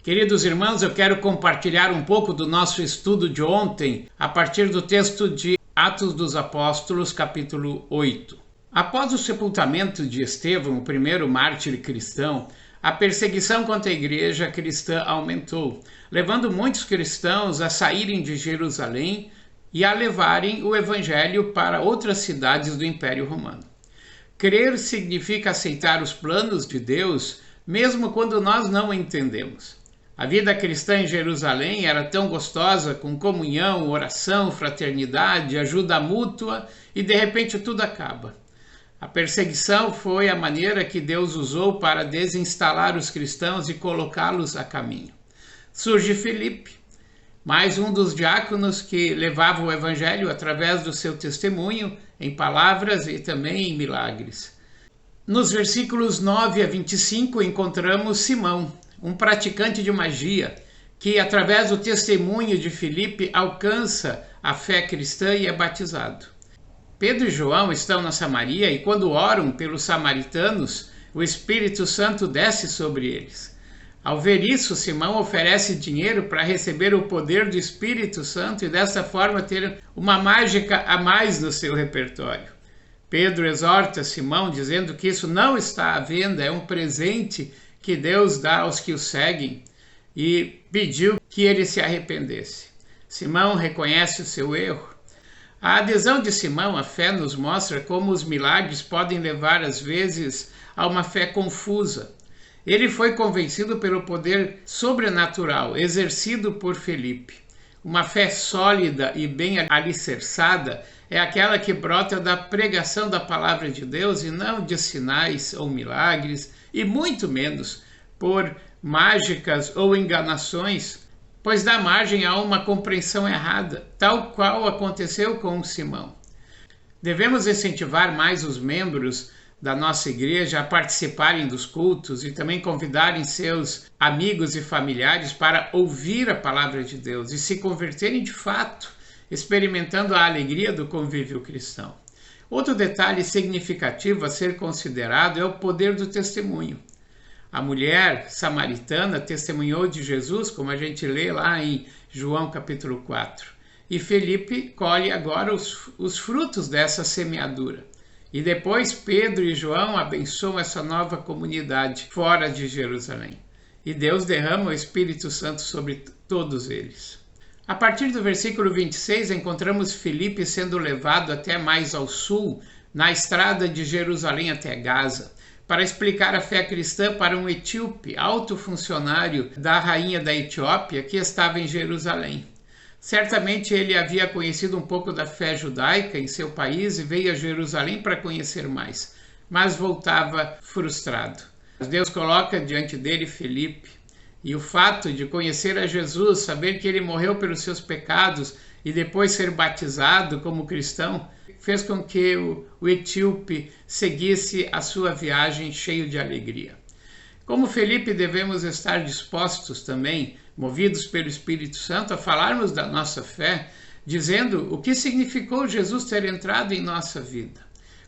Queridos irmãos, eu quero compartilhar um pouco do nosso estudo de ontem a partir do texto de Atos dos Apóstolos, capítulo 8. Após o sepultamento de Estevão, o primeiro mártir cristão, a perseguição contra a igreja cristã aumentou, levando muitos cristãos a saírem de Jerusalém e a levarem o evangelho para outras cidades do Império Romano. Crer significa aceitar os planos de Deus, mesmo quando nós não entendemos. A vida cristã em Jerusalém era tão gostosa, com comunhão, oração, fraternidade, ajuda mútua, e de repente tudo acaba. A perseguição foi a maneira que Deus usou para desinstalar os cristãos e colocá-los a caminho. Surge Filipe, mais um dos diáconos que levava o evangelho através do seu testemunho, em palavras e também em milagres. Nos versículos 9 a 25 encontramos Simão, um praticante de magia, que através do testemunho de Filipe alcança a fé cristã e é batizado. Pedro e João estão na Samaria e quando oram pelos samaritanos, o Espírito Santo desce sobre eles. Ao ver isso, Simão oferece dinheiro para receber o poder do Espírito Santo e dessa forma ter uma mágica a mais no seu repertório. Pedro exorta Simão dizendo que isso não está à venda, é um presente que Deus dá aos que o seguem, e pediu que ele se arrependesse. Simão reconhece o seu erro. A adesão de Simão à fé nos mostra como os milagres podem levar às vezes a uma fé confusa. Ele foi convencido pelo poder sobrenatural exercido por Filipe. Uma fé sólida e bem alicerçada é aquela que brota da pregação da palavra de Deus e não de sinais ou milagres, e muito menos por mágicas ou enganações, pois dá margem a uma compreensão errada, tal qual aconteceu com Simão. Devemos incentivar mais os membros da nossa igreja a participarem dos cultos e também convidarem seus amigos e familiares para ouvir a palavra de Deus e se converterem de fato, experimentando a alegria do convívio cristão. Outro detalhe significativo a ser considerado é o poder do testemunho. A mulher samaritana testemunhou de Jesus, como a gente lê lá em João capítulo 4. E Filipe colhe agora os frutos dessa semeadura. E depois Pedro e João abençoam essa nova comunidade fora de Jerusalém. E Deus derrama o Espírito Santo sobre todos eles. A partir do versículo 26, encontramos Filipe sendo levado até mais ao sul, na estrada de Jerusalém até Gaza, para explicar a fé cristã para um etíope, alto funcionário da rainha da Etiópia, que estava em Jerusalém. Certamente ele havia conhecido um pouco da fé judaica em seu país e veio a Jerusalém para conhecer mais, mas voltava frustrado. Deus coloca diante dele Filipe, e o fato de conhecer a Jesus, saber que ele morreu pelos seus pecados e depois ser batizado como cristão, fez com que o etíope seguisse a sua viagem cheio de alegria. Como Filipe, devemos estar dispostos também, movidos pelo Espírito Santo, a falarmos da nossa fé, dizendo o que significou Jesus ter entrado em nossa vida,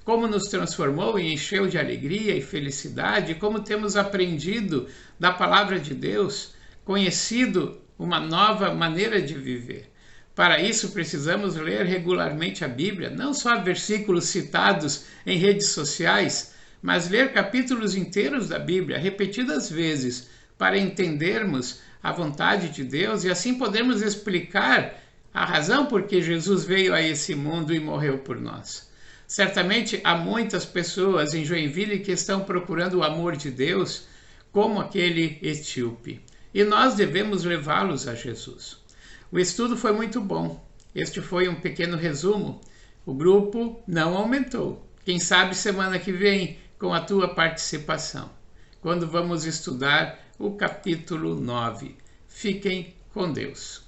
como nos transformou e encheu de alegria e felicidade, como temos aprendido da palavra de Deus, conhecido uma nova maneira de viver. Para isso, precisamos ler regularmente a Bíblia, não só versículos citados em redes sociais, mas ler capítulos inteiros da Bíblia, repetidas vezes, para entendermos a vontade de Deus e assim podermos explicar a razão por que Jesus veio a esse mundo e morreu por nós. Certamente há muitas pessoas em Joinville que estão procurando o amor de Deus, como aquele etíope, e nós devemos levá-los a Jesus. O estudo foi muito bom. Este foi um pequeno resumo. O grupo não aumentou. Quem sabe semana que vem com a tua participação, quando vamos estudar o capítulo 9. Fiquem com Deus.